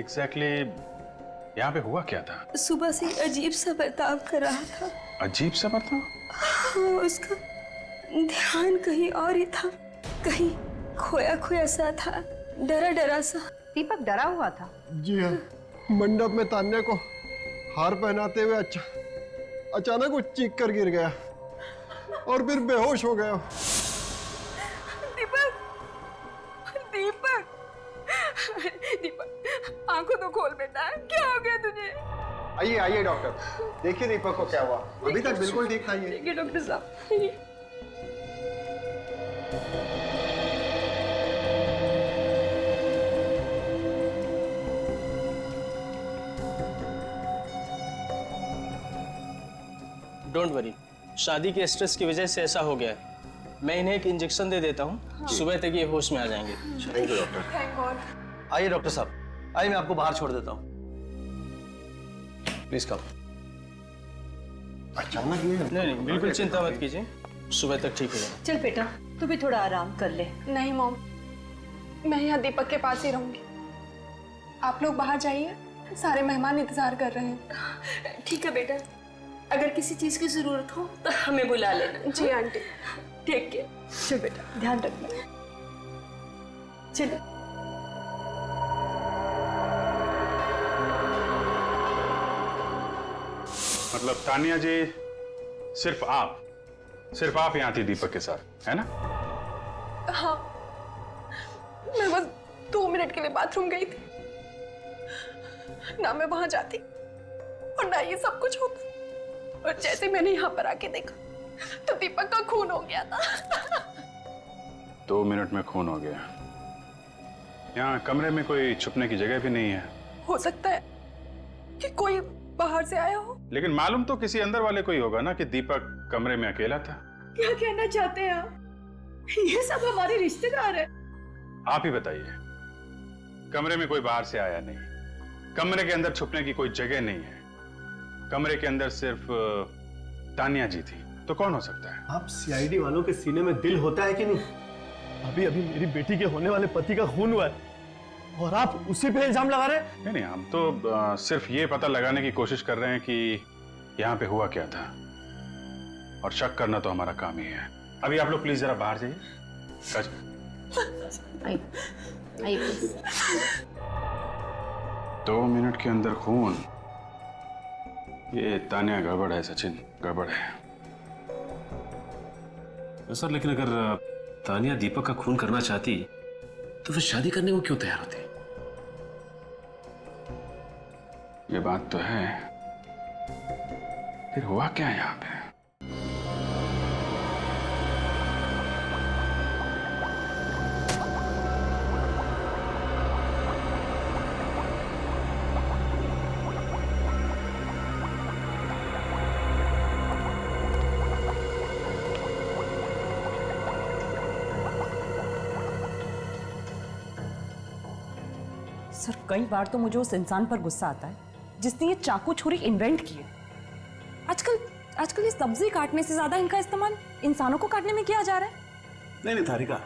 Exactly यहाँ पे हुआ क्या था? सुबह से अजीब सा बर्ताव कर रहा था। अजीब सा बर्ताव? हाँ, उसका ध्यान कहीं और ही था, कहीं खोया खोया सा था, डरा डरा सा। दीपक डरा हुआ था? जी हाँ, मंडप में तान्या को हार पहनाते हुए अचानक वो चीख कर गिर गया और फिर बेहोश हो गया। दीपक, दीपक, दीपक, आंखों तो खोल बेटा, क्या हो गया तुझे? आइए आइए डॉक्टर, देखिए दीपक को क्या हुआ। अभी तक बिल्कुल ठीक था ये। देखिए डॉक्टर साहब। डोंट वरी, शादी के स्ट्रेस की वजह से ऐसा हो गया है। मैं इन्हें एक इंजेक्शन दे देता हूँ, हाँ। सुबह तक ये होश में आ जाएंगे। Thank you doctor. Thank God. आइए डॉक्टर साहब, आइए मैं आपको बाहर छोड़ देता हूँ। Please come. अचानक ये? नहीं, बिल्कुल चिंता मत कीजिए, सुबह तक ठीक हो जाएगा। चल बेटा, तू भी थोड़ा आराम कर ले। नहीं मॉम, मैं यहाँ दीपक के पास ही रहूंगी। आप लोग बाहर जाइए, सारे मेहमान इंतजार कर रहे हैं। ठीक है बेटा, अगर किसी चीज की जरूरत हो तो हमें बुला लेना। जी आंटी। Take care. चल बेटा, ध्यान रखना। चलो। मतलब तानिया जी, सिर्फ आप यहाँ थी दीपक के साथ, है ना? हाँ, मैं बस 2 मिनट के लिए बाथरूम गई थी। ना मैं वहां जाती और ना ये सब कुछ होता। और जैसे मैंने यहाँ पर आके देखा तो दीपक का खून हो गया था। 2 मिनट में खून हो गया। यहाँ कमरे में कोई छुपने की जगह भी नहीं है। हो सकता है कि कोई बाहर से आया हो। लेकिन मालूम तो किसी अंदर वाले को ही होगा ना कि दीपक कमरे में अकेला था। क्या कहना चाहते हैं आप? ये सब हमारे रिश्तेदार हैं। आप ही बताइए। कमरे में कोई बाहर से आया नहीं, कमरे के अंदर छुपने की कोई जगह नहीं है, कमरे के अंदर सिर्फ तानिया जी थी, तो कौन हो सकता है? आप सीआईडी वालों के सीने में दिल होता है कि नहीं? अभी अभी मेरी बेटी के होने वाले पति का खून हुआ है और आप उसी पे इल्जाम लगा रहे हैं? नहीं, हम तो सिर्फ ये पता लगाने की कोशिश कर रहे हैं कि यहाँ पे हुआ क्या था, और शक करना तो हमारा काम ही है। अभी आप लोग प्लीज जरा बाहर जाइए। आइए प्लीज। 2 मिनट के अंदर खून, ये तानिया गड़बड़ है सचिन, गड़बड़ है। सर, लेकिन अगर तानिया दीपक का खून करना चाहती तो फिर शादी करने को क्यों तैयार होती? ये बात तो है, फिर हुआ क्या यहाँ पे? सर, कई बार तो मुझे उस इंसान पर गुस्सा आता है जिसने ये चाकू छुरी इन्वेंट की है। आजकल ये सब्जी काटने से ज्यादा इनका इस्तेमाल इंसानों को काटने में किया जा रहा है। नहीं नहीं तारिका,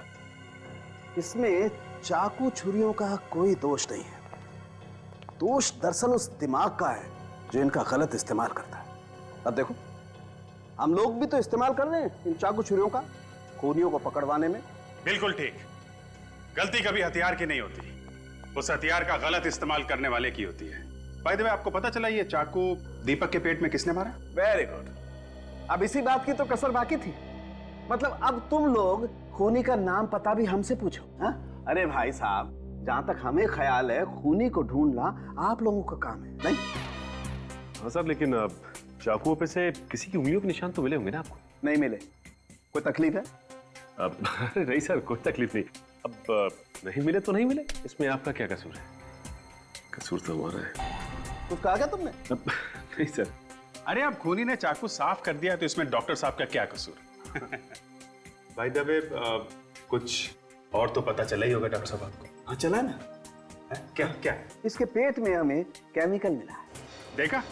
इसमें चाकू छुरियों का कोई दोष नहीं है। दोष दरअसल उस दिमाग का है जो इनका गलत इस्तेमाल करता है। अब देखो, हम लोग भी तो इस्तेमाल कर रहे हैं इन चाकू छुरियों का खूनियों को पकड़वाने में। बिल्कुल ठीक। गलती कभी हथियार की नहीं होती, उस हथियार का गलत इस्तेमाल करने वाले की होती है। बाय द वे, आपको पता चला ये चाकू दीपक के पेट में किसने मारा? Very good. अब इसी बात की तो कसर बाकी थी। मतलब अब तुम लोग खूनी का नाम पता भी हमसे पूछो, हा? अरे भाई साहब, जहां तक हमें ख्याल है खूनी को ढूंढना आप लोगों का काम है, नहीं? हाँ सर, लेकिन चाकुओं पे से किसी की उंगलियों के निशान तो मिले होंगे ना आपको? नहीं मिले। कोई तकलीफ है? अरे नहीं सर, कोई तकलीफ नहीं। अब नहीं मिले तो नहीं मिले, इसमें आपका क्या कसूर है? कसूर तो हमारा है। कुछ कहा क्या तुमने? नहीं सर। अरे अब खूनी ने चाकू साफ कर दिया तो इसमें डॉक्टर साहब का क्या कसूर? बाय द वे, कुछ और तो पता चला ही होगा डॉक्टर साहब आपको। हाँ चला ना। क्या क्या? इसके पेट में हमें केमिकल मिला है। देखा,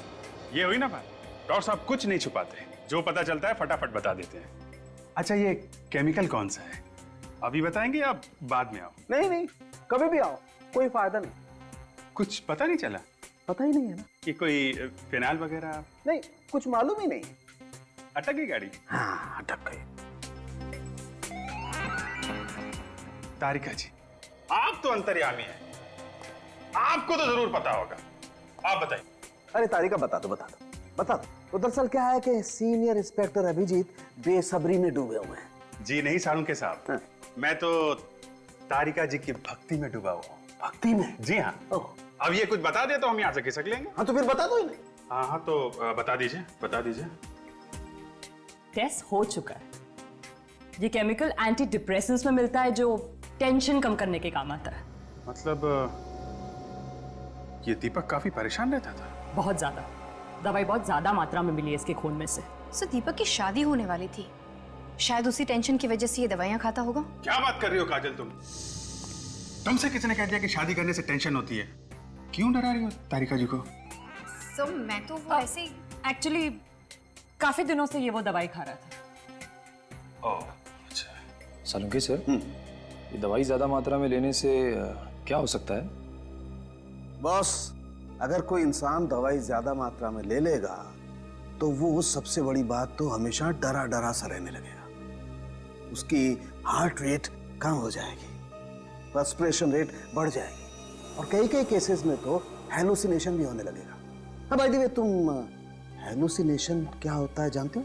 ये हुई ना बात। डॉक्टर साहब कुछ नहीं छुपाते, जो पता चलता है फटाफट बता देते हैं। अच्छा, ये केमिकल कौन सा है, अभी बताएंगे या बाद में आओ? नहीं नहीं, कभी भी आओ। कोई फायदा नहीं। कुछ पता नहीं चला पता ही नहीं है ना। कि कोई फिनाइल वगैरह नहीं, कुछ मालूम ही नहीं। अटक गई गाड़ी? हाँ, अटक गई। तारिका जी, आप तो अंतर्यामी हैं, आपको तो जरूर पता होगा, आप बताइए। अरे तारिका, बता दो बता दो बता दो। तो दरअसल क्या है कि सीनियर इंस्पेक्टर अभिजीत बेसब्री में डूबे हुए हैं। जी नहीं साळुंके साहब, हाँ। मैं तो तारिका जी की भक्ति में डूबा हुआ हूँ। भक्ति में? जी हाँ। अब ये कुछ बता दे तो हम यहाँ से खिसक लेंगे। हाँ तो फिर बता दो इन्हें। हाँ हाँ, तो बता दीजिए बता दीजिए। टेस्ट हो चुका है। ये केमिकल एंटी डिप्रेसेंट्स में मिलता है जो टेंशन कम करने के काम आता है। मतलब ये दीपक काफी परेशान रहता था? बहुत ज्यादा। दवाई बहुत ज्यादा मात्रा में मिली है इसके खून में से। सर दीपक की शादी होने वाली थी, शायद उसी टेंशन की वजह से ये दवाइयां खाता होगा। क्या बात कर रही हो काजल तुमसे किसने कह दिया कि शादी करने से टेंशन होती है? क्यों डरा रही हो तारिका जी को? सर मैं तो वो ऐसे ही एक्चुअली काफी दिनों से ये वो दवाई खा रहा था। ओह अच्छा। सालुंके सर, ये दवाई ज्यादा मात्रा में लेने से क्या हो सकता है? बॉस, अगर कोई इंसान दवाई ज्यादा मात्रा में ले लेगा तो वो सबसे बड़ी बात तो हमेशा डरा डरा सा रहने लगेगा। उसकी हार्ट रेट कम हो जाएगी, रेस्पिरेशन रेट बढ़ जाएगी और कई कई केसेस में तो हेलुसिनेशन भी होने लगेगा। हाँ बाय द वे, तुम हेलुसिनेशन क्या होता है जानते हो?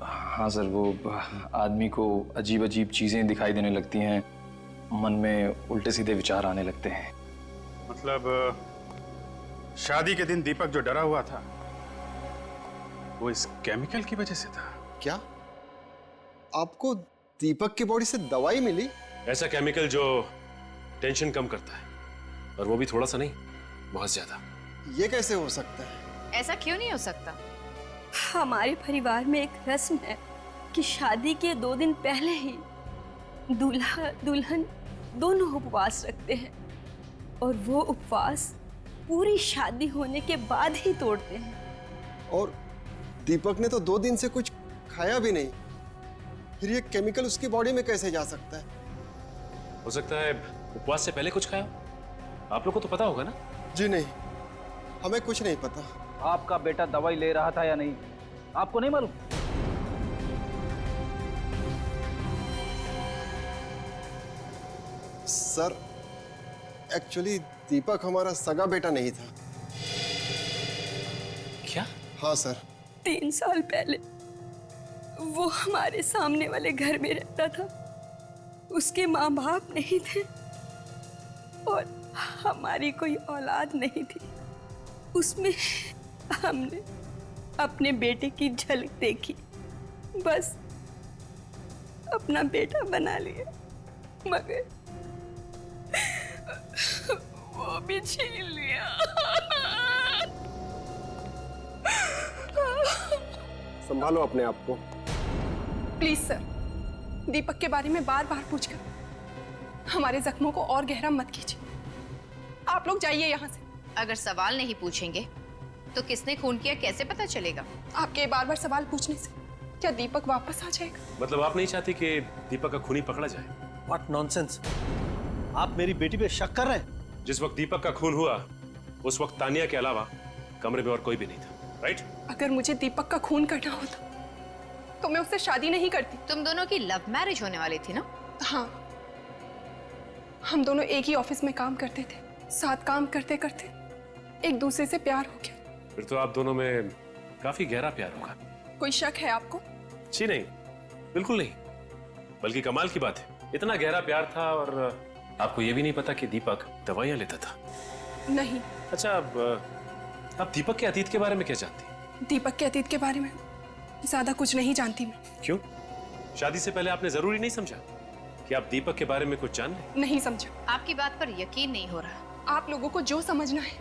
हाँ सर, वो आदमी को अजीब अजीब चीजें दिखाई देने लगती हैं, मन में उल्टे सीधे विचार आने लगते हैं। मतलब शादी के दिन दीपक जो डरा हुआ था वो इस केमिकल की वजह से था? क्या आपको दीपक की बॉडी से दवाई मिली? ऐसा केमिकल जो टेंशन कम करता है, और वो भी थोड़ा सा नहीं, बहुत ज्यादा। ये कैसे हो सकता है? ऐसा क्यों नहीं हो सकता? हमारे परिवार में एक रस्म है कि शादी के 2 दिन पहले ही दूल्हा दुल्हन दोनों उपवास रखते हैं और वो उपवास पूरी शादी होने के बाद ही तोड़ते हैं। और दीपक ने तो 2 दिन से कुछ खाया भी नहीं, फिर ये केमिकल उसकी बॉडी में कैसे जा सकता है? हो सकता है उपवास से पहले कुछ खाया। आप लोग को तो पता होगा ना? जी नहीं, हमें कुछ नहीं पता। आपका बेटा दवाई ले रहा था या नहीं, आपको नहीं मालूम? सर, एक्चुअली दीपक हमारा सगा बेटा नहीं था। क्या? हाँ सर। 3 साल पहले वो हमारे सामने वाले घर में रहता था। उसके माँ बाप नहीं थे और हमारी कोई औलाद नहीं थी। उसमें हमने अपने बेटे की झलक देखी, बस अपना बेटा बना लिया, मगर वो भी छीन लिया। संभालो अपने आप को। प्लीज सर, दीपक के बारे में बार बार पूछकर हमारे जख्मों को और गहरा मत कीजिए। आप लोग जाइए यहाँ से। अगर सवाल नहीं पूछेंगे तो किसने खून किया कैसे पता चलेगा? आपके बार बार सवाल पूछने से क्या दीपक वापस आ जाएगा? मतलब आप नहीं चाहती कि दीपक का खूनी पकड़ा जाए? What nonsense! आप मेरी बेटी पे शक कर रहे हैं? जिस वक्त दीपक का खून हुआ उस वक्त तानिया के अलावा कमरे में और कोई भी नहीं था, राइट? अगर मुझे दीपक का खून करना होता तो मैं उससे शादी नहीं करती। तुम दोनों की लव मैरिज होने वाली थी ना? हाँ, हम दोनों एक ही ऑफिस में काम करते थे। साथ काम करते करते एक दूसरे से प्यार हो गया। फिर तो आप दोनों में काफी गहरा प्यार होगा। कोई शक है आपको? जी नहीं, बिल्कुल नहीं। बल्कि कमाल की बात है, इतना गहरा प्यार था और आपको ये भी नहीं पता कि दीपक दवाइयां लेता था। नहीं। अच्छा, अब दीपक के अतीत के बारे में क्या जानती? दीपक के अतीत के बारे में ज्यादा कुछ नहीं जानती मैं। क्यों? शादी से पहले आपने जरूरी नहीं समझा कि आप दीपक के बारे में कुछ जान लें? नहीं समझा। आपकी बात पर यकीन नहीं हो रहा। आप लोगों को जो समझना है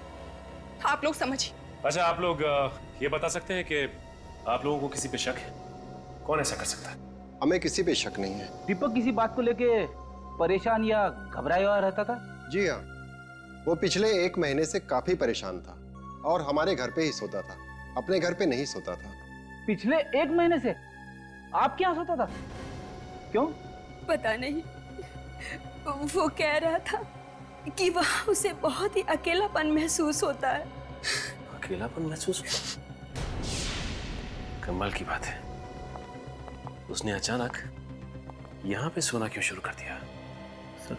आप लोग समझिए। अच्छा, आप लोग ये बता सकते हैं कि आप लोगों को किसी पे शक है? कौन ऐसा कर सकता है? हमें किसी पे शक नहीं है। दीपक किसी बात को लेके परेशान या घबराया हुआ रहता था? जी हाँ, वो पिछले 1 महीने से काफी परेशान था और हमारे घर पे ही सोता था, अपने घर पे नहीं सोता था। पिछले 1 महीने से आपके यहाँ सोता था? क्यों? पता नहीं, वो कह रहा था कि वहाँ उसे बहुत ही अकेलापन महसूस होता है। अकेलापन महसूस हुआ? कमाल की बात है। उसने अचानक यहाँ पे सोना क्यों शुरू कर दिया? सर,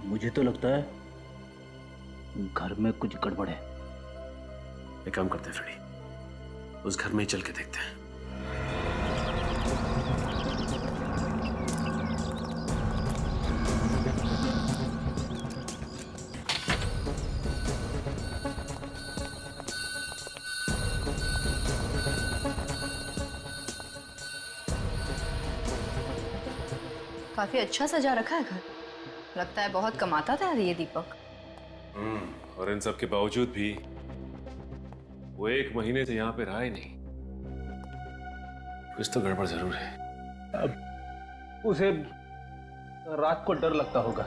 मुझे तो लगता है घर में कुछ गड़बड़ है। एक काम करते हैं फ्रेडी, उस घर में ही चल के देखते हैं। काफी अच्छा सजा रखा है घर। लगता है बहुत कमाता था ये दीपक। और इन सब के बावजूद भी वो 1 महीने से यहाँ पे रहा ही नहीं। कुछ तो गड़बड़ जरूर है। अब उसे रात को डर लगता होगा।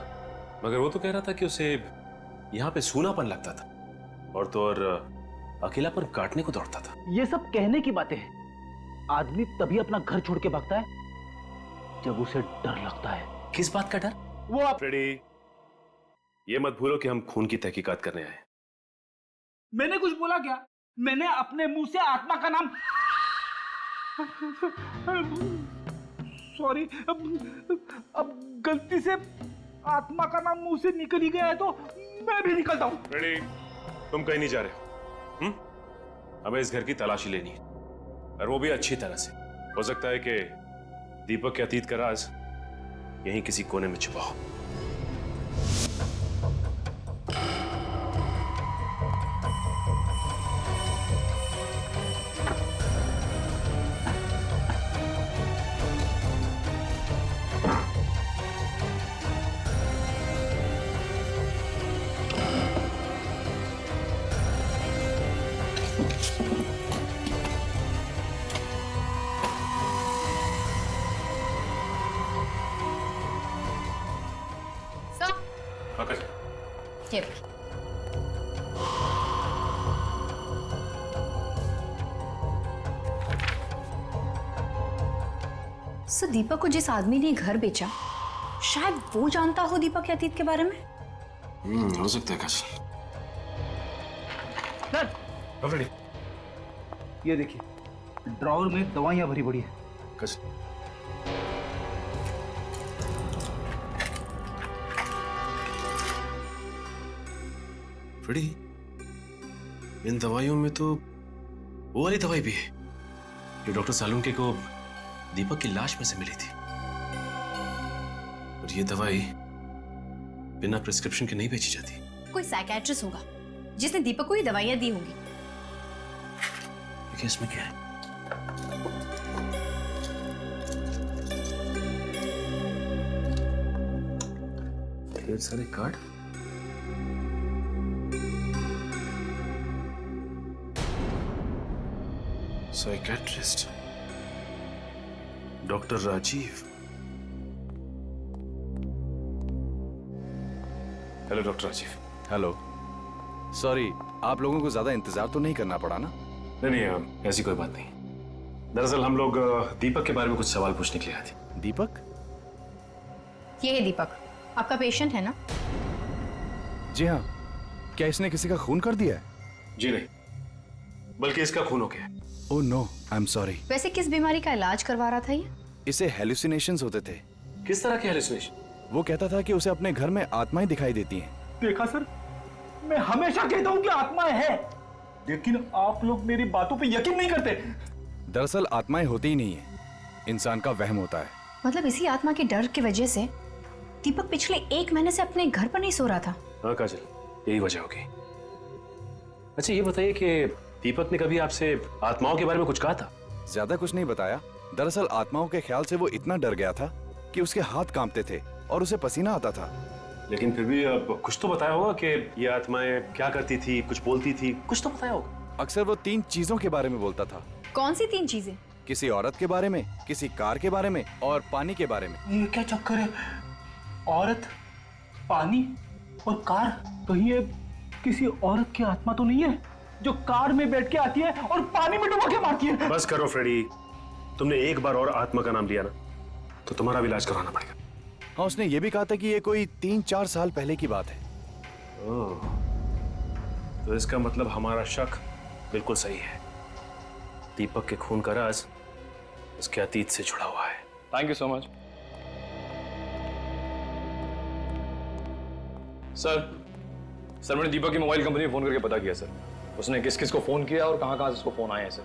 मगर वो तो कह रहा था कि उसे यहाँ पे सूनापन लगता था और तो और अकेलापन काटने को दौड़ता था। ये सब कहने की बातें हैं। आदमी तभी अपना घर छोड़ के भागता है जब उसे डर लगता है। किस बात का डर? वो आप फ्रेडी, ये मत भूलो कि हम खून की तहकीकात करने आए। मैंने कुछ बोला क्या? मैंने अपने मुंह से आत्मा का नाम सॉरी, अब गलती से आत्मा का नाम मुंह से निकल ही गया है तो मैं भी निकलता हूं। फ्रेडी, तुम कहीं नहीं जा रहे हो। हमें इस घर की तलाशी लेनी है और वो भी अच्छी तरह से। हो सकता है कि दीपक के अतीत का राज यहीं किसी कोने में छुपा हो। ये सर, दीपक को जिस आदमी ने घर बेचा, शायद वो जानता हो दीपक के अतीत के बारे में। हो सकता है काश। सर, ये देखिए, ड्रॉवर में दवाइयां भरी पड़ी है। काश। फ्रेडी, इन दवाइयों में तो वो वाली दवाई भी है जो डॉक्टर सालुंके को दीपक की लाश में से मिली थी। और ये दवाई बिना प्रिस्क्रिप्शन के नहीं बेची जाती। कोई साइकियाट्रिस्ट होगा जिसने दीपक को ये दवाइयां दी होंगी। देखिए इसमें क्या है। ढेर सारे card. Psychiatrist doctor Rajiv. Hello doctor Rajiv. Hello. Sorry, आप लोगों को ज्यादा इंतजार तो नहीं करना पड़ा ना? नहीं, ऐसी कोई बात नहीं। दरअसल हम लोग दीपक के बारे में कुछ सवाल पूछने के लिए आए थे। दीपक? ये है दीपक, आपका पेशेंट है ना? जी हाँ। क्या इसने किसी का खून कर दिया है? जी नहीं, बल्कि इसका खून हो गया। Oh no, I am sorry. वैसे किस बीमारी का इलाज करवा रहा था ये? इसे हेलुसिनेशंस होते थे। किस तरह के हेलुसिनेशन? वो कहता था कि उसे अपने घर में आत्माएं दिखाई देती हैं। देखा सर, मैं हमेशा कहता हूँ कि आत्माएं हैं, लेकिन आप लोग मेरी बातों पे यकीन नहीं करते। दरअसल आत्माएं होती ही नहीं है, इंसान का वहम होता है। मतलब इसी आत्मा के डर की वजह से दीपक पिछले 1 महीने से अपने घर पर नहीं सो रहा था। हाँ काजल, यही वजह होगी। अच्छा ये बताइए कि दीपक ने कभी आपसे आत्माओं के बारे में कुछ कहा था? ज्यादा कुछ नहीं बताया। दरअसल आत्माओं के ख्याल से वो इतना डर गया था कि उसके हाथ कांपते थे और उसे पसीना आता था। लेकिन फिर भी कुछ तो बताया होगा कि ये आत्माएं क्या करती थी, कुछ बोलती थी, कुछ तो बताया होगा। अक्सर वो 3 चीजों के बारे में बोलता था। कौन सी 3 चीजें? किसी औरत के बारे में, किसी कार के बारे में और पानी के बारे में। ये क्या चक्कर है? औरत, पानी और कार? कहीं ये किसी औरत की आत्मा तो नहीं है जो कार में बैठ के आती है और पानी में डुबा के मारती है? बस करो फ्रेडी, तुमने एक बार और आत्मा का नाम लिया ना तो तुम्हारा भी इलाज करवाना पड़ेगा। हाँ, उसने ये भी कहा था कि ये कोई 3-4 साल पहले की बात है। ओह, तो इसका मतलब हमारा शक बिल्कुल सही है। दीपक के खून का राज उसके अतीत से जुड़ा हुआ है। Thank you so much sir. मैंने दीपक की मोबाइल कंपनी में फोन करके पता किया सर। उसने किस किस को फोन किया और कहां कहां से उसको फोन आए हैं सर।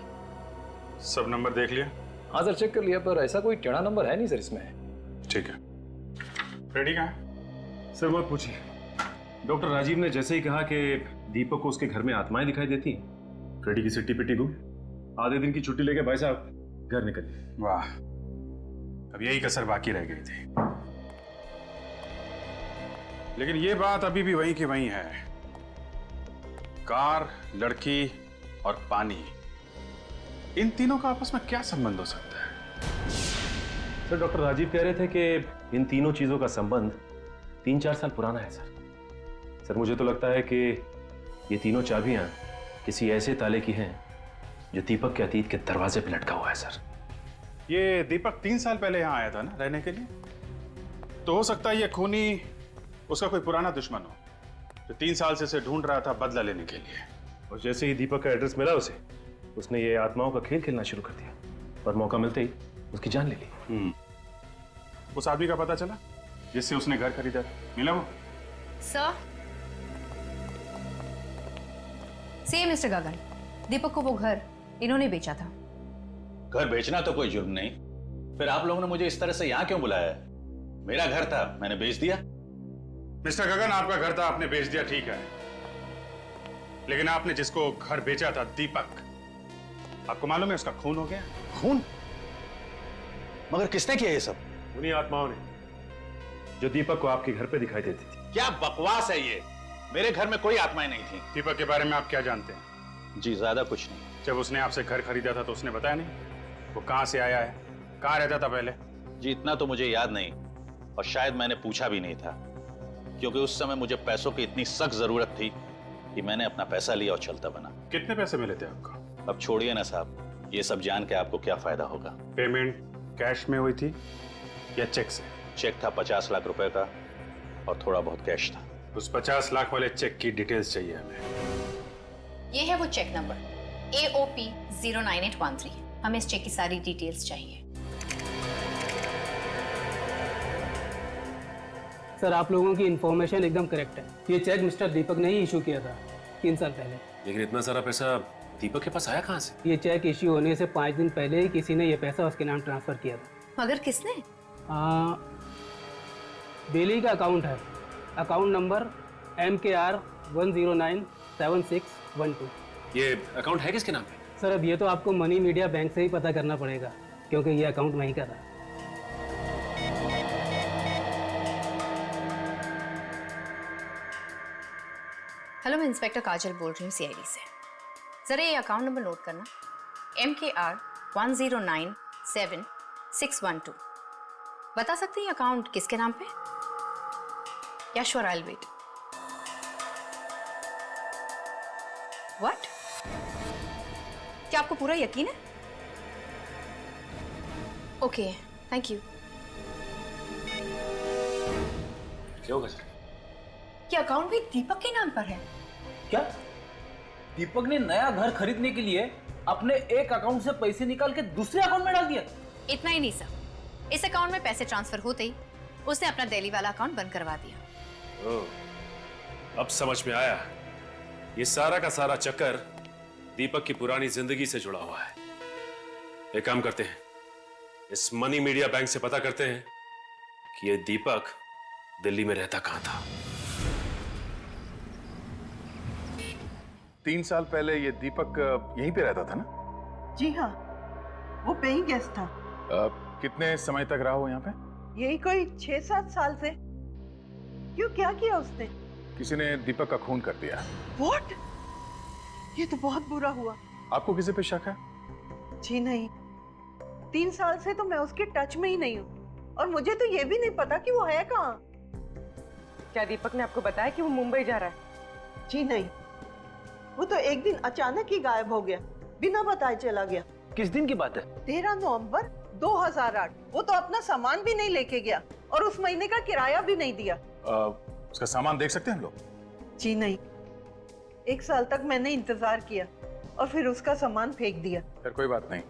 सब नंबर देख लिया? हाँ सर, चेक कर लिया, पर ऐसा कोई टेढ़ा नंबर है नहीं सर इसमें। ठीक है। फ्रेडी कहाँ है? सर मत पूछिए। डॉक्टर राजीव ने जैसे ही कहा कि दीपक को उसके घर में आत्माएं दिखाई देती हैं, फ्रेडी की सिट्टी पिट्टी गुम। आधे दिन की छुट्टी लेके भाई साहब घर निकल गए। वाह, अब यही कसर बाकी रह गई थी। लेकिन ये बात अभी भी वहीं की वहीं है। कार, लड़की और पानी, इन तीनों का आपस में क्या संबंध हो सकता है? सर डॉक्टर राजीव कह रहे थे कि इन तीनों चीजों का संबंध 3-4 साल पुराना है सर। सर मुझे तो लगता है कि ये तीनों चाबियां किसी ऐसे ताले की हैं जो दीपक के अतीत के दरवाजे पे लटका हुआ है सर। ये दीपक 3 साल पहले यहाँ आया था ना रहने के लिए, तो हो सकता है ये खूनी उसका कोई पुराना दुश्मन हो जो 3 साल से उसे ढूंढ रहा था बदला लेने के लिए। और जैसे ही दीपक का एड्रेस मिला उसे, उसने ये आत्माओं का खेल खेलना शुरू कर दिया और मौका मिलते ही उसकी जान ले ली। उस आदमी का पता चला जिससे उसने घर खरीदा था? मिला वो? सर, सेम मिस्टर गगन, दीपक को वो घर इन्होंने बेचा था। घर बेचना तो कोई जुर्म नहीं, फिर आप लोगों ने मुझे इस तरह से यहाँ क्यों बुलाया? मेरा घर था, मैंने बेच दिया। मिस्टर गगन, आपका घर था, आपने बेच दिया, ठीक है, लेकिन आपने जिसको घर बेचा था, दीपक, आपको मालूम है उसका खून हो गया? खून? मगर किसने किया ये सब? उन्हीं आत्माओं ने जो दीपक को आपके घर पे दिखाई देती थी। क्या बकवास है ये? मेरे घर में कोई आत्माएं नहीं थी। दीपक के बारे में आप क्या जानते हैं? जी ज्यादा कुछ नहीं। जब उसने आपसे घर खरीदा था तो उसने बताया नहीं वो कहां से आया है, कहां रहता था पहले? जी इतना तो मुझे याद नहीं, और शायद मैंने पूछा भी नहीं था, क्योंकि उस समय मुझे पैसों की इतनी सख्त जरूरत थी कि मैंने अपना पैसा लिया और चलता बना। कितने पैसे मिले थे आपको? अब छोड़िए ना साहब, ये सब जान के आपको क्या फायदा होगा। पेमेंट कैश में हुई थी या चेक से? चेक था 50 लाख रुपए का और थोड़ा बहुत कैश था। उस 50 लाख वाले चेक की डिटेल्स चाहिए हमें। ये है वो चेक नंबर AOP 09813। हमें इस चेक की सारी डिटेल्स चाहिए। सर आप लोगों की इंफॉर्मेशन एकदम करेक्ट है। ये चेक मिस्टर दीपक ने ही इशू किया था 3 साल पहले। लेकिन इतना सारा पैसा दीपक के पास आया कहां से? ये चेक इश्यू होने से 5 दिन पहले ही किसी ने ये पैसा उसके नाम ट्रांसफर किया था। मगर किसने? बेली का अकाउंट है, अकाउंट नंबर MKR 1097612। ये अकाउंट है किसके नाम पे? सर अब ये तो आपको मनी मीडिया बैंक से ही पता करना पड़ेगा, क्योंकि ये अकाउंट वहीं का था। हेलो, मैं इंस्पेक्टर काजल बोल रही हूँ CID से। जरा ये अकाउंट नंबर नोट करना, MKR 1097612। बता सकते हैं अकाउंट किसके नाम पे? Yeah sure, I will wait. What? क्या आपको पूरा यकीन है? Okay, thank you. क्या होगा सर? ये अकाउंट भी दीपक के नाम पर है। क्या दीपक ने नया घर खरीदने के लिए अपने एक अकाउंट से पैसे निकाल के दूसरे अकाउंट में डाल दिया? इतना ही नहीं सर, इस अकाउंट में पैसे ट्रांसफर होते ही उसने अपना दिल्ली वाला अकाउंट बंद करवा दिया। ओह, अब समझ में आया। ये सारा का सारा चक्कर दीपक की पुरानी जिंदगी से जुड़ा हुआ है। एक काम करते हैं, इस मनी मीडिया बैंक से पता करते हैं कि ये दीपक दिल्ली में रहता कहां था। 3 साल पहले ये दीपक यहीं पे रहता था ना? जी हाँ, वो पेइंग गेस्ट था। कितने समय तक रहा हो यहाँ पे? यही कोई 6-7 साल से। क्यों, क्या किया उसने? किसी ने दीपक का खून कर दिया। What? ये तो बहुत बुरा हुआ। आपको किसी पे शक है? जी नहीं, 3 साल से तो मैं उसके टच में ही नहीं हूँ, और मुझे तो ये भी नहीं पता कि वो है कहाँ। क्या दीपक ने आपको बताया कि वो मुंबई जा रहा है? जी नहीं, वो तो एक दिन अचानक ही गायब हो गया, बिना बताए चला गया। किस दिन की बात है? 13 नवंबर 2008। वो तो अपना सामान भी नहीं लेके गया और उस महीने का किराया भी नहीं दिया। उसका सामान देख सकते हैं हम लोग? जी नहीं, 1 साल तक मैंने इंतजार किया और फिर उसका सामान फेंक दिया। फिर कोई बात नहीं।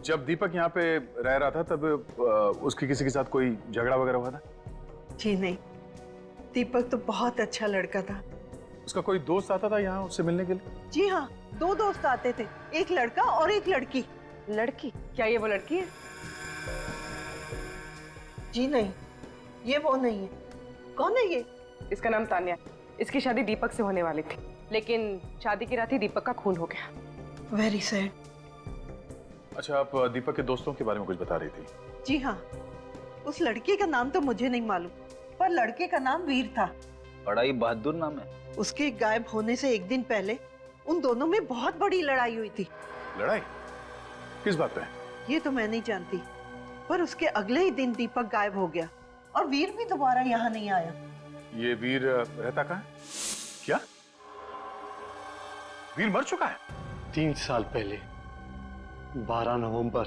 जब दीपक यहाँ पे रह रहा था तब उसकी किसी के साथ कोई झगड़ा वगैरह हुआ था? जी नहीं, दीपक तो बहुत अच्छा लड़का था। उसका कोई दोस्त आता था यहाँ उससे मिलने के लिए? जी हाँ, 2 दोस्त आते थे, एक लड़का और एक लड़की। लड़की? क्या ये वो लड़की है? जी नहीं, ये वो नहीं है। कौन है ये? इसका नाम तान्या। इसकी शादी दीपक से होने वाली थी, लेकिन शादी की रात ही दीपक का खून हो गया। Very sad. अच्छा, आप दीपक के दोस्तों के बारे में कुछ बता रही थी? जी हाँ, उस लड़के का नाम तो मुझे नहीं मालूम, पर लड़के का नाम वीर था। बड़ा ही बहादुर नाम है। उसके गायब होने से 1 दिन पहले उन दोनों में बहुत बड़ी लड़ाई हुई थी। लड़ाई? किस बात पे? ये तो मैं नहीं जानती, पर उसके अगले ही दिन दीपक गायब हो गया और वीर भी दोबारा यहाँ नहीं आया। ये वीर रहता कहाँ है? क्या वीर मर चुका है? 3 साल पहले 12 नवंबर,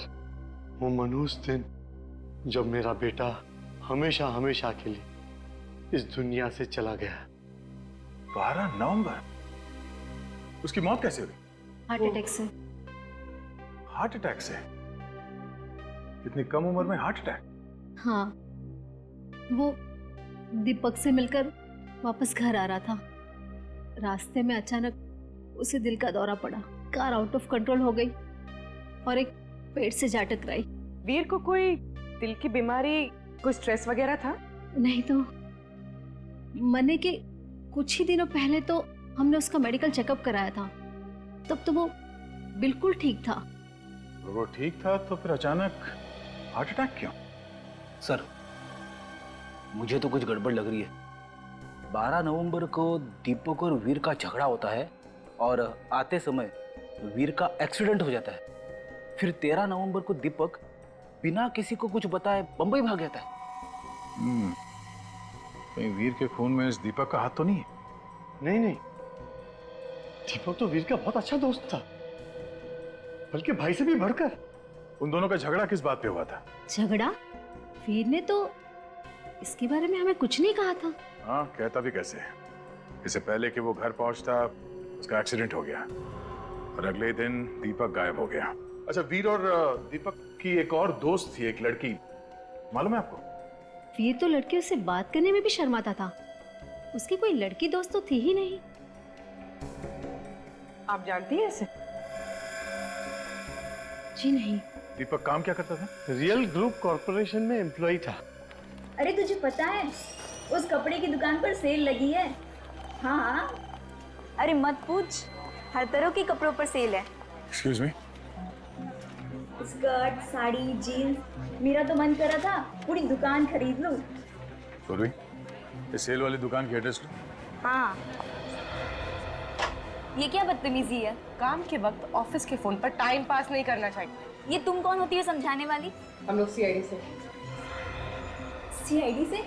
वो मनहूस दिन जब मेरा बेटा हमेशा हमेशा के लिए इस दुनिया से चला गया। 12 नवंबर? उसकी मौत कैसे हुई? हार्ट अटैक से। हार्ट अटैक से? इतनी कम उम्र में हार्ट अटैक? हाँ, वो दीपक से मिलकर वापस घर आ रहा था। रास्ते में अचानक उसे दिल का दौरा पड़ा, कार आउट ऑफ कंट्रोल हो गई और एक पेड़ से जा टकराई। वीर को कोई दिल की बीमारी, कोई स्ट्रेस वगैरह था? नहीं तो मरने के कुछ ही दिनों पहले तो हमने उसका मेडिकल चेकअप कराया था, तब तो वो बिल्कुल ठीक था। वो ठीक था तो फिर अचानक हार्ट अटैक क्यों? सर, मुझे तो कुछ गड़बड़ लग रही है। 12 नवंबर को दीपक और वीर का झगड़ा होता है और आते समय वीर का एक्सीडेंट हो जाता है। फिर 13 नवंबर को दीपक बिना किसी को कुछ बताए बंबई भाग जाता है। कहीं वीर के खून में इस दीपक का हाथ तो नहीं है? नहीं नहीं, दीपक तो वीर का बहुत अच्छा दोस्त था, बल्कि भाई से भी बढ़कर। उन दोनों का झगड़ा किस बात पे हुआ था? झगड़ा? वीर ने तो इसके बारे में हमें कुछ नहीं कहा था। हाँ, कहता भी कैसे? इससे पहले कि वो घर पहुंचता उसका एक्सीडेंट हो गया और अगले दिन दीपक गायब हो गया। अच्छा, वीर और दीपक की एक और दोस्त थी, एक लड़की, मालूम है आपको? वीर तो लड़कियों से बात करने में भी शर्माता था, उसकी कोई लड़की दोस्त तो थी ही नहीं। आप जानती हैं इसे? जी नहीं। दीपक काम क्या करता था? रियल ग्रुप कॉर्पोरेशन में एम्प्लॉय था। अरे तुझे पता है, उस कपड़े की दुकान पर सेल लगी है। हाँ हाँ, अरे मत पूछ, हर तरह के कपड़ों पर सेल है। Excuse me? Skirt, sari, jeans, मेरा तो मन कर रहा था पूरी दुकान खरीद लूं। पूर्वी, ये सेल वाली दुकान की एड्रेस लो। हाँ, ये क्या बदतमीजी है? काम के वक्त ऑफिस के फोन पर टाइम पास नहीं करना चाहिए। ये तुम कौन होती है समझाने वाली? हम लोग सीआईडी से। सीआईडी से?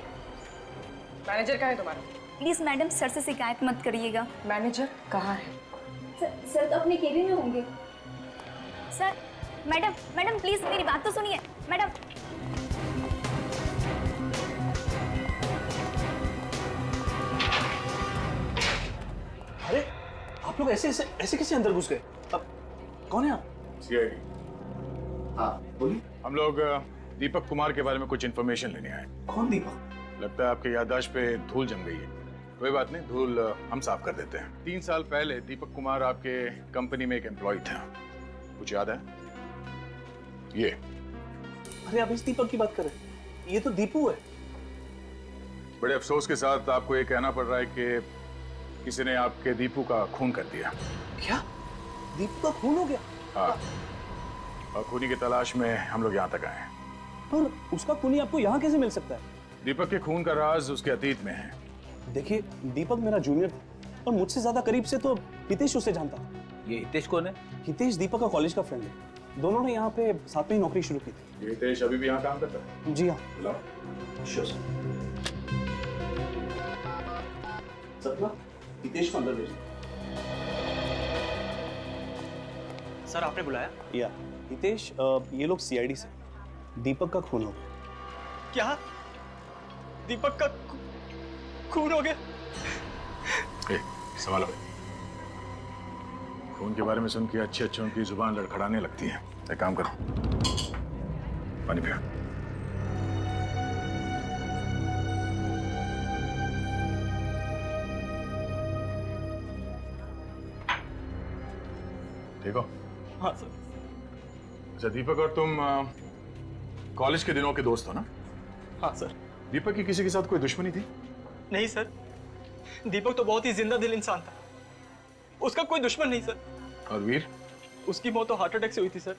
मैनेजर कहाँ है तुम्हारा? प्लीज मैडम, सर से शिकायत मत करिएगा। मैनेजर कहाँ है? सर तो अपने केबिन में होंगे। सर, मैडम मैडम प्लीज मेरी बात तो सुनिए मैडम। अरे आप लोग ऐसे ऐसे कैसे अंदर घुस गए? अब कौन है आप? सीआईडी। हाँ बोलिए। हम लोग दीपक कुमार के बारे में कुछ इन्फॉर्मेशन लेने आए। कौन दीपक? लगता है आपके याददाश्त पे धूल जम गई है। कोई बात नहीं, धूल हम साफ कर देते हैं। 3 साल पहले दीपक कुमार आपके कंपनी में एक एम्प्लॉय था, कुछ याद है? ये। अरे आप इस दीपक की बात कर रहे हैं? ये तो दीपू है। बड़े अफसोस के साथ आपको ये कहना पड़ रहा है कि किसी ने आपके दीपू का खून कर दिया। क्या? दीपू का खून हो गया? हाँ, और खूनी की तलाश में हम लोग यहाँ तक आए हैं। पर उसका खूनी आपको यहाँ कैसे मिल सकता है? दीपक के खून का राज उसके अतीत में है। देखिए, दीपक मेरा जूनियर था और मुझसे ज्यादा करीब से तो हितेश उसे जानता था। ये हितेश कौन है? हितेश दीपक का कॉलेज का फ्रेंड है। दोनों ने यहाँ पे साथ में ही नौकरी शुरू की थी। ये हितेश अभी भी यहाँ काम करता है? जी हाँ। बुलाओ। Sure sir. सपना, हितेश को अंदर भेज। सर आपने बुलाया? या हितेश, ये लोग सीआईडी से दीपक का खून हो गया। क्या? दीपक का खून हो गया? संभालो। खून के बारे में सुन के अच्छे अच्छों की जुबान लड़खड़ाने लगती है। एक काम करो, पानी पियो। ठीक हो? हाँ सर। अच्छा, दीपक और तुम कॉलेज के दिनों के दोस्त हो ना? हाँ सर। दीपक की किसी के साथ कोई दुश्मनी थी? नहीं सर, दीपक तो बहुत ही जिंदा दिल इंसान था, उसका कोई दुश्मन नहीं सर। और वीर? उसकी मौत तो हार्ट अटैक से हुई थी सर,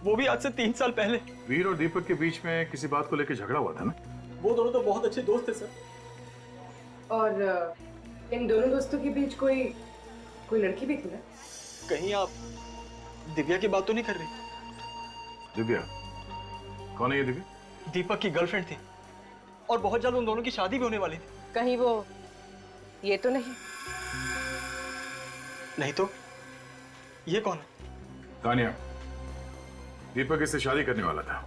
वो भी आज से 3 साल पहले। वीर और दीपक के बीच में किसी बात को लेकर झगड़ा हुआ था ना? वो दोनों तो बहुत अच्छे दोस्त थे सर। और इन दोनों दोस्तों के बीच कोई लड़की भी थी ना? कहीं आप दिव्या की बात तो नहीं कर रही? दिव्या? कौन है ये दिव्या? दीपक की गर्लफ्रेंड थी और बहुत जल्द उन दोनों की शादी भी होने वाली थी। कहीं वो ये तो नहीं? नहीं तो ये कौन है? तानिया, दीपक इससे शादी करने वाला था।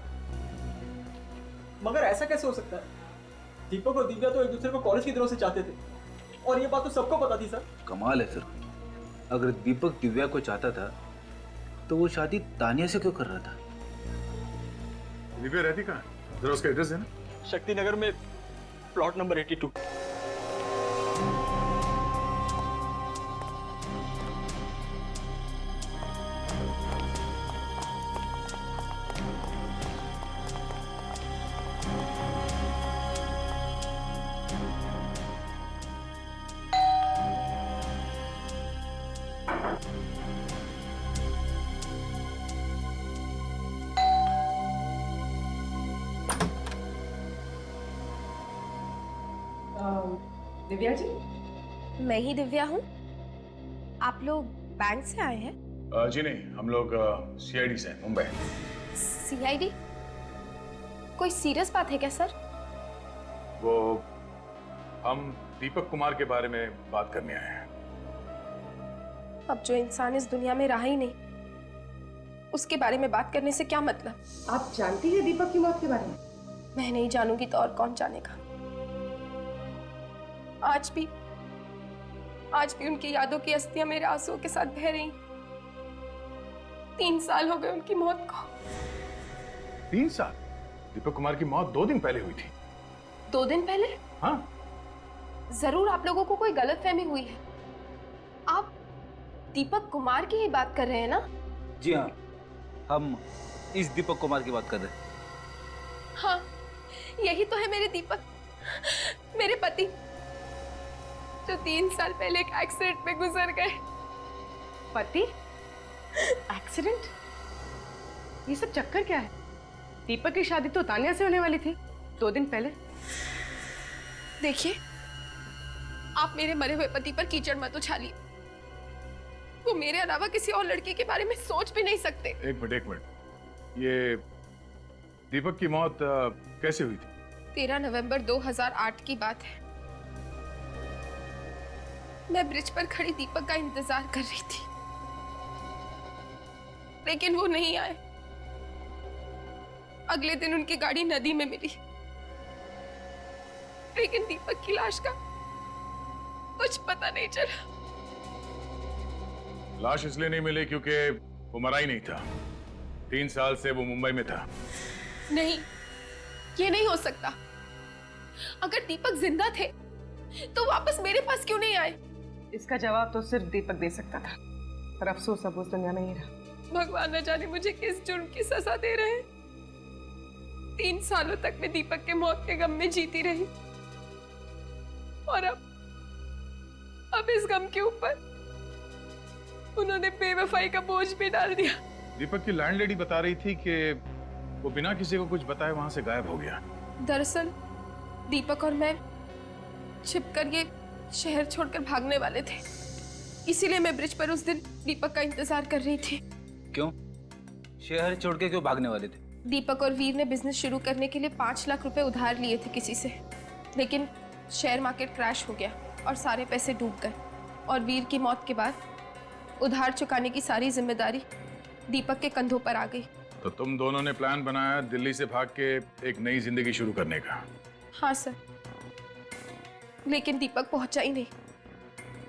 मगर ऐसा कैसे हो सकता है? दीपक और दिव्या तो एक दूसरे को कॉलेज के दिनों से चाहते थे और ये बात तो सबको पता थी सर। कमाल है सर, अगर दीपक दिव्या को चाहता था तो वो शादी तानिया से क्यों कर रहा था? दिव्या रहती कहाँ? जरा उसका एड्रेस देना। शक्ति नगर में प्लॉट नंबर 82। दिव्या जी? मैं ही दिव्या हूँ। आप लोग बैंक से आए हैं? जी नहीं, हम लोग सीआईडी से हैं, मुंबई। सीआईडी? कोई सीरियस बात है क्या सर? वो हम दीपक कुमार के बारे में बात करने आए हैं। अब जो इंसान इस दुनिया में रहा ही नहीं, उसके बारे में बात करने से क्या मतलब? आप जानती हैं दीपक की मौत के बारे में? मैं नहीं जानूंगी तो और कौन जानेगा। आज भी उनकी यादों की अस्थियां मेरे आंसुओं के साथ बह रही। 3 साल हो गए उनकी मौत को। 3 साल? दीपक कुमार की मौत 2 दिन पहले हुई थी। 2 दिन पहले? हाँ। जरूर आप लोगों को कोई गलतफहमी हुई है। आप दीपक कुमार की ही बात कर रहे हैं ना? जी हाँ, हम इस दीपक कुमार की बात कर रहे हैं। हाँ, यही तो है मेरे दीपक, मेरे पति, जो 3 साल पहले एक एक्सीडेंट में गुजर गए। पति? एक्सीडेंट? ये सब चक्कर क्या है? दीपक की शादी तो तानिया से होने वाली थी 2 दिन पहले। देखिए, आप मेरे मरे हुए पति पर कीचड़ मत उछालिए। वो मेरे अलावा किसी और लड़की के बारे में सोच भी नहीं सकते। एक मिनट, ये दीपक की मौत कैसे हुई थी? 13 नवंबर 2008 की बात है। मैं ब्रिज पर खड़ी दीपक का इंतजार कर रही थी, लेकिन वो नहीं आए। अगले दिन उनकी गाड़ी नदी में मिली, लेकिन दीपक की लाश का कुछ पता नहीं चला। लाश इसलिए नहीं मिली क्योंकि वो मरा ही नहीं था। 3 साल से वो मुंबई में था। नहीं, ये नहीं हो सकता। अगर दीपक जिंदा थे तो वापस मेरे पास क्यों नहीं आए? इसका जवाब तो सिर्फ दीपक दे सकता था, पर अफसोस अब उस दुनिया में नहीं रहा। भगवान न जाने मुझे किस जुर्म की सजा दे रहे हैं। 3 सालों तक मैं दीपक के मौत के गम में जीती रही, और अब इस गम के ऊपर उन्होंने बेवफाई का बोझ भी डाल दिया। दीपक की लैंडलेडी बता रही थी कि वो बिना किसी को कुछ बताए वहां से गायब हो गया। दरअसल दीपक और मैं छिपकर ये शहर छोड़कर भागने वाले थे, इसीलिए मैं ब्रिज पर उस दिन दीपक का इंतजार कर रही थी। क्यों? शहर छोड़ के क्यों भागने वाले थे? दीपक और वीर ने बिजनेस शुरू करने के लिए 5 लाख रुपए उधार लिए थे किसी से, लेकिन शेयर मार्केट क्रैश हो गया और सारे पैसे डूब गए। और वीर की मौत के बाद उधार चुकाने की सारी जिम्मेदारी दीपक के कंधों पर आ गई। तो तुम दोनों ने प्लान बनाया दिल्ली से भाग के एक नई जिंदगी शुरू करने का? हाँ सर, लेकिन दीपक पहुंचा ही नहीं।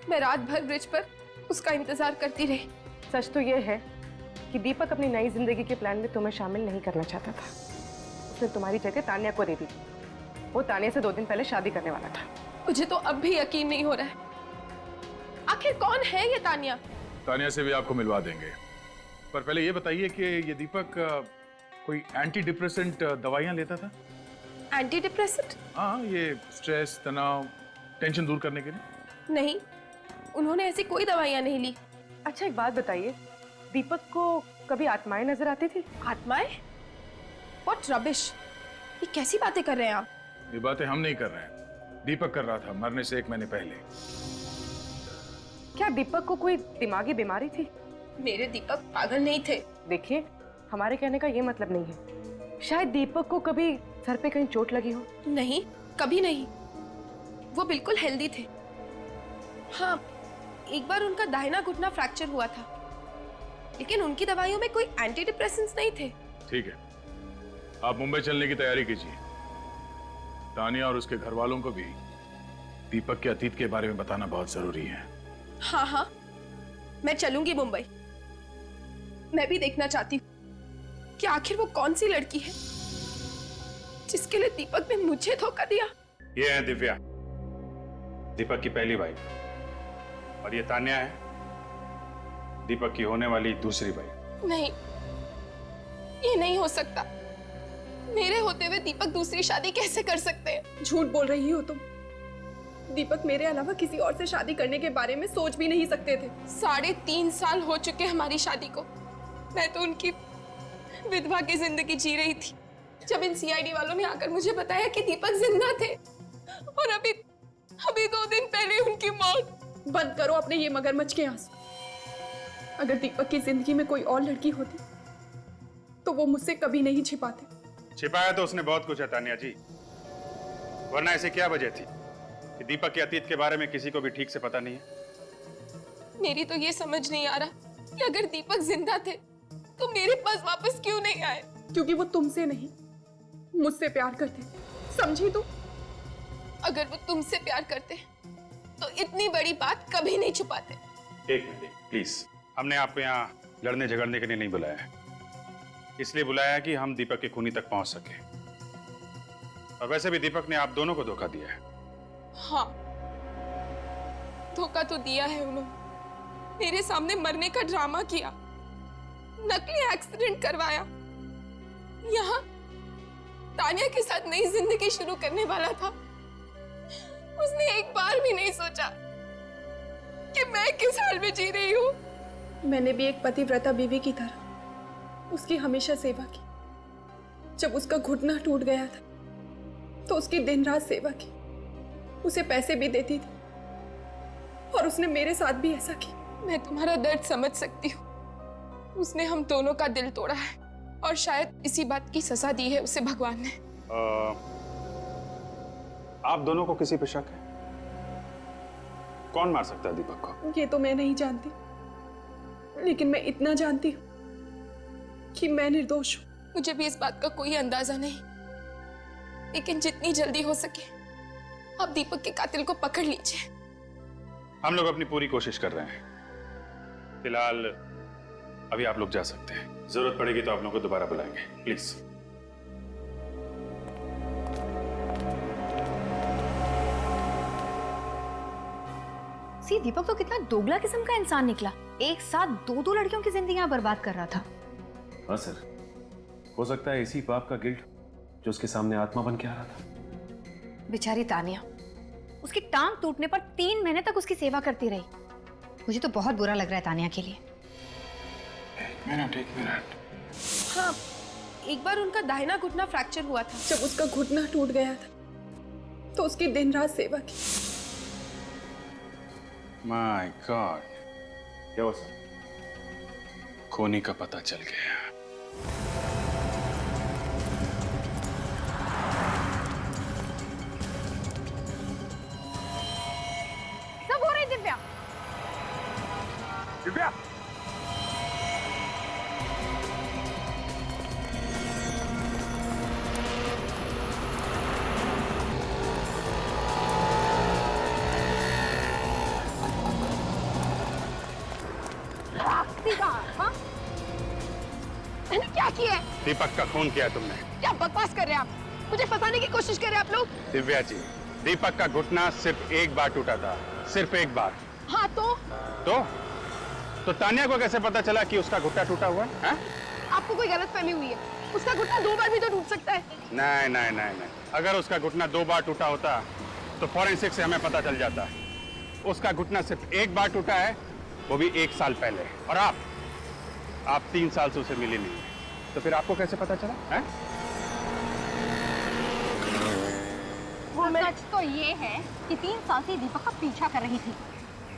मैं रात भर ब्रिज पर उसका इंतजार करती रही। सच तो ये है कि दीपक अपनी नई जिंदगी के प्लान में तुम्हें शामिल नहीं करना चाहता था। उसने तुम्हारी जगह तान्या को दे दी। वो तान्या से 2 दिन पहले शादी करने वाला था। मुझे तो अब भी यकीन नहीं हो रहा है, आखिर कौन है ये तान्या? तान्या से भी आपको मिलवा देंगे, पर पहले ये बताइए कि ये दीपक कोई एंटी डिप्रेसेंट दवाइयां लेता था? Anti depressant? हाँ, ये स्ट्रेस, तनाव, टेंशन दूर करने के लिए। नहीं, उन्होंने ऐसी कोई दवाइयां नहीं ली। अच्छा एक बात बताइए, दीपक को कभी आत्माएं नजर आती थी? आत्माएं? व्हाट रबिश, ये कैसी बातें कर रहे हैं आप? ये बातें हम नहीं कर रहे हैं, दीपक कर रहा था मरने से 1 महीने पहले। क्या दीपक को कोई दिमागी बीमारी थी? मेरे दीपक पागल नहीं थे। देखिए, हमारे कहने का ये मतलब नहीं है। शायद दीपक को कभी सर पे कहीं चोट लगी हो। नहीं, कभी नहीं। वो बिल्कुल हेल्दी थे। हाँ, एक बार उनका दाहिना घुटना फ्रैक्चर हुआ था, लेकिन उनकी दवाइयों में कोई एंटी डिप्रेसेंट्स नहीं थे। ठीक है, आप मुंबई चलने की तैयारी कीजिए। तानिया और उसके घर वालों को भी दीपक के अतीत के बारे में बताना बहुत जरूरी है। हाँ हाँ, मैं चलूंगी मुंबई। मैं भी देखना चाहती हूँ कि आखिर वो कौन सी लड़की है जिसके लिए दीपक ने मुझे धोखा दिया। ये है दिव्या, दीपक की पहली वाइफ, और ये तान्या है, दीपक की होने वाली दूसरी वाइफ। नहीं, ये नहीं हो सकता। मेरे होते हुए दीपक दूसरी शादी कैसे कर सकते हैं? झूठ बोल रही हो तुम। दीपक मेरे अलावा किसी और से शादी करने के बारे में सोच भी नहीं सकते थे। 3.5 साल हो चुके हमारी शादी को। मैं तो उनकी विधवा की जिंदगी जी रही थी, जब इन सीआईडी वालों ने आकर मुझे बताया कि दीपक जिंदा थे, और अभी 2 दिन पहले उनकी मौत। बंद करो अपने ये मगरमच्छ के आंसू। अगर दीपक की जिंदगी में कोई और लड़की होती तो वो मुझसे कभी नहीं छिपाते। छिपाया तो उसने बहुत कुछ है तान्या जी, वरना ऐसे क्या वजह थी कि दीपक के अतीत के बारे में किसी को भी ठीक से पता नहीं है? मेरी तो ये समझ नहीं आ रहा कि अगर दीपक जिंदा थे तो मेरे पास वापस क्यों नहीं आए? क्योंकि वो तुमसे नहीं, मुझसे प्यार करते, समझी तू? अगर वो तुमसे प्यार करते तो इतनी बड़ी बात कभी नहीं छुपाते। एक मिनट प्लीज, हमने आपको यहाँ लड़ने झगड़ने के लिए नहीं बुलाया है, इसलिए बुलाया है कि हम दीपक के खूनी तक पहुंच सके। और वैसे भी दीपक ने आप दोनों को धोखा दिया है। हाँ, धोखा तो दिया है उन्होंने। मेरे सामने मरने का ड्रामा किया, नकली एक्सीडेंट करवाया, यहाँ तानिया के साथ नई जिंदगी शुरू करने वाला था। उसने एक बार भी नहीं सोचा कि मैं किस हाल में जी रही हूँ। मैंने भी एक पतिव्रता बीवी की तरह उसकी हमेशा सेवा की। जब उसका घुटना टूट गया था तो उसकी दिन रात सेवा की, उसे पैसे भी देती थी, और उसने मेरे साथ भी ऐसा की। मैं तुम्हारा दर्द समझ सकती हूँ। उसने हम दोनों का दिल तोड़ा है, और शायद इसी बात की सजा दी है उसे भगवान ने। आप दोनों को किसी पे शक है? कौन मार सकता है दीपक को? ये तो मैं नहीं जानती, लेकिन मैं इतना जानती हूँ कि मैं निर्दोष हूँ। मुझे भी इस बात का कोई अंदाजा नहीं, लेकिन जितनी जल्दी हो सके आप दीपक के कातिल को पकड़ लीजिए। हम लोग अपनी पूरी कोशिश कर रहे हैं। फिलहाल अभी आप लोग जा सकते हैं, जरूरत पड़ेगी तो आप लोगों को दोबारा बुलाएंगे, प्लीज। सी, दीपक तो कितना दोगला किस्म का इंसान निकला। एक साथ 2 लड़कियों की जिंदगियां बर्बाद कर रहा था। हाँ सर, हो सकता है इसी पाप का गिल्ट जो उसके सामने आत्मा बन के आ रहा था। बेचारी तानिया, उसकी टांग टूटने पर 3 महीने तक उसकी सेवा करती रही। मुझे तो बहुत बुरा लग रहा है तानिया के लिए। एक मिनट। हाँ, एक बार उनका दाहिना घुटना फ्रैक्चर हुआ था। जब उसका घुटना टूट गया था तो उसकी दिन रात सेवा की। माय गॉड, क्या हुआ सर? खूनी का पता चल गया। सब हो रही दिव्या। दिव्या, हाँ? मैंने क्या किया है? दीपक का खून किया तुमने। क्या बकवास कर रहे हैं आप? मुझे फंसाने की कोशिश कर रहे हैं आप लोग। दिव्या जी, दीपक का घुटना सिर्फ एक बार टूटा था, सिर्फ एक बार। हाँ तो तानिया को कैसे पता चला कि उसका घुटना टूटा हुआ है? आपको कोई गलतफहमी हुई है। उसका घुटना 2 बार भी तो टूट सकता है। नहीं नहीं नहीं नहीं, अगर उसका घुटना 2 बार टूटा होता तो फॉरेंसिक से हमें पता चल जाता। उसका घुटना सिर्फ एक बार टूटा है, वो भी 1 साल पहले। और आप 3 साल से उसे मिली नहीं, तो फिर आपको कैसे पता चला है? सच तो ये है कि 3 साल से दीपक का पीछा कर रही थी।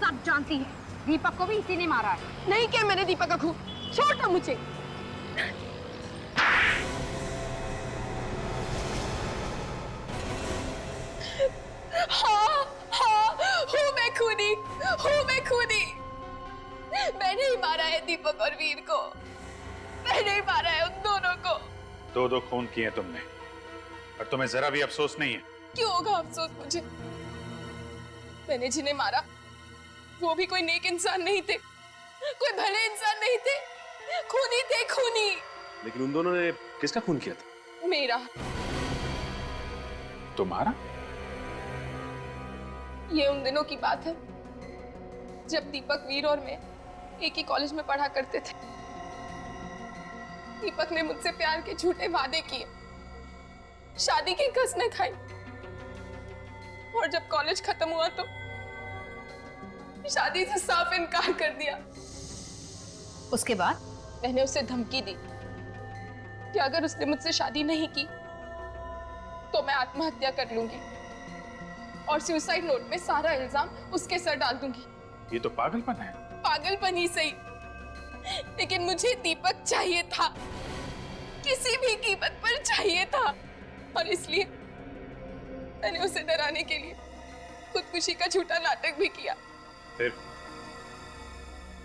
सब जानती है, दीपक को भी इसी ने मारा है। नहीं किया मैंने दीपक का खून। छोड़ ना मुझे। हाँ, हूँ मैं खूनी। मैंने ही मारा है दीपक और वीर को। मैंने ही मारा है उन दोनों को। 2 खून किए तुमने, और तुम्हें जरा भी अफसोस नहीं है? क्यों होगा अफसोस मुझे? मैंने जिन्हें मारा वो भी कोई नेक इंसान नहीं थे, कोई भले इंसान नहीं थे, खूनी थे, खूनी। लेकिन उन दोनों ने किसका खून किया था? मेरा। तुम्हारा? ये उन दिनों की बात है जब दीपक, वीर और मैं एक ही कॉलेज में पढ़ा करते थे। दीपक ने मुझसे प्यार के झूठे वादे किए, शादी की कसमें खाई, और जब कॉलेज खत्म हुआ तो शादी से साफ इनकार कर दिया। उसके बाद मैंने उसे धमकी दी कि अगर उसने मुझसे शादी नहीं की तो मैं आत्महत्या कर लूंगी और सुसाइड नोट में सारा इल्जाम उसके सर डाल दूंगी। ये तो पागलपन है। पागलपन ही सही, लेकिन मुझे दीपक चाहिए था, किसी भी कीमत पर चाहिए था, और इसलिए मैंने उसे डराने के लिए खुदकुशी का झूठा नाटक भी किया। फिर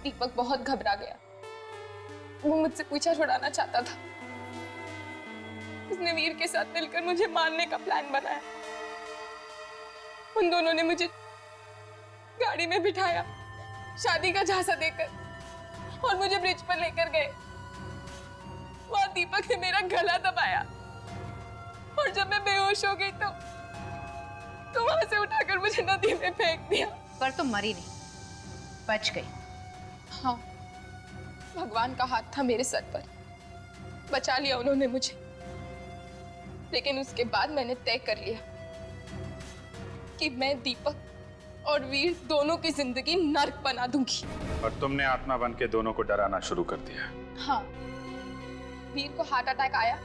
दीपक बहुत घबरा गया। वो मुझसे पीछा छुड़ाना चाहता था। उसने वीर के साथ मिलकर मुझे मारने का प्लान बनाया। उन दोनों ने मुझे गाड़ी में बिठाया, शादी का झांसा देकर, और मुझे ब्रिज पर लेकर गए। वहां दीपक ने मेरा गला दबाया, और जब मैं बेहोश हो गई तो वहां से उठाकर मुझे नदी में फेंक दिया। पर तुम मरी नहीं, बच गई। हाँ, भगवान का हाथ था मेरे सर पर, बचा लिया उन्होंने मुझे। लेकिन उसके बाद मैंने तय कर लिया कि मैं दीपक और वीर दोनों की जिंदगी नर्क बना दूंगी। और तुमने आत्मा बन के दोनों को डराना शुरू कर दिया। हाँ, वीर को हार्ट अटैक आया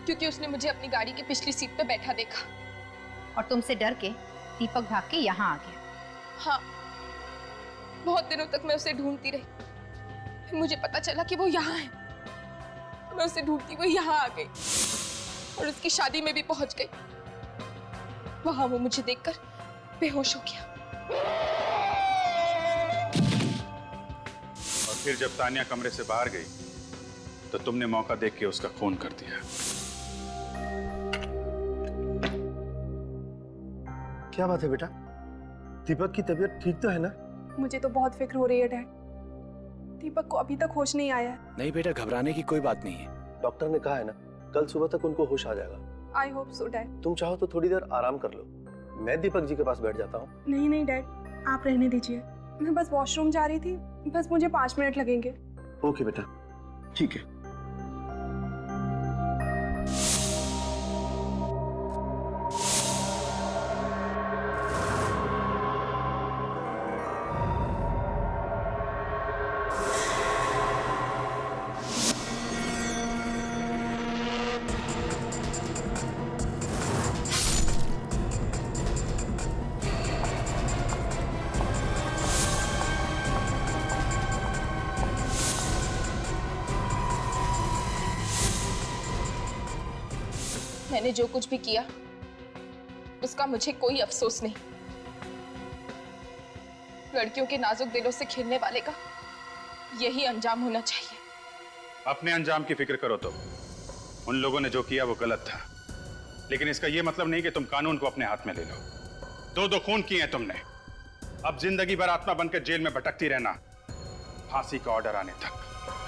क्योंकि उसने मुझे अपनी गाड़ी की पिछली सीट पे बैठा देखा। और तुमसे डर के दीपक भाग के यहाँ आ गया। हाँ, बहुत दिनों तक मैं उसे ढूंढती रही, फिर मुझे पता चला कि वो यहाँ है। मैं उसे ढूंढती हुई यहाँ आ गई और उसकी शादी में भी पहुंच गई। वहां वो मुझे देखकर बेहोश हो गया। और फिर जब तानिया कमरे से बाहर गई तो तुमने मौका देख के उसका खून कर दिया। क्या बात है बेटा? दीपक की तबीयत ठीक तो है ना? मुझे तो बहुत फिक्र हो रही है डैड। दीपक को अभी तक होश नहीं आया है। नहीं बेटा, घबराने की कोई बात नहीं है। डॉक्टर ने कहा है ना, कल सुबह तक उनको होश आ जाएगा। I hope so dad. तुम चाहो तो थोड़ी देर आराम कर लो, मैं दीपक जी के पास बैठ जाता हूँ। नहीं नहीं डैड, आप रहने दीजिए। मैं बस वॉशरूम जा रही थी, बस मुझे 5 मिनट लगेंगे। ओके बेटा, ठीक है। मैंने जो कुछ भी किया उसका मुझे कोई अफसोस नहीं। लड़कियों के नाजुक दिलों से खेलने वाले का यही अंजाम होना चाहिए। अपने अंजाम की फिक्र करो। तो उन लोगों ने जो किया वो गलत था, लेकिन इसका ये मतलब नहीं कि तुम कानून को अपने हाथ में ले लो। 2 खून किए हैं तुमने, अब जिंदगी भर आत्मा बनकर जेल में भटकती रहना फांसी का ऑर्डर आने तक।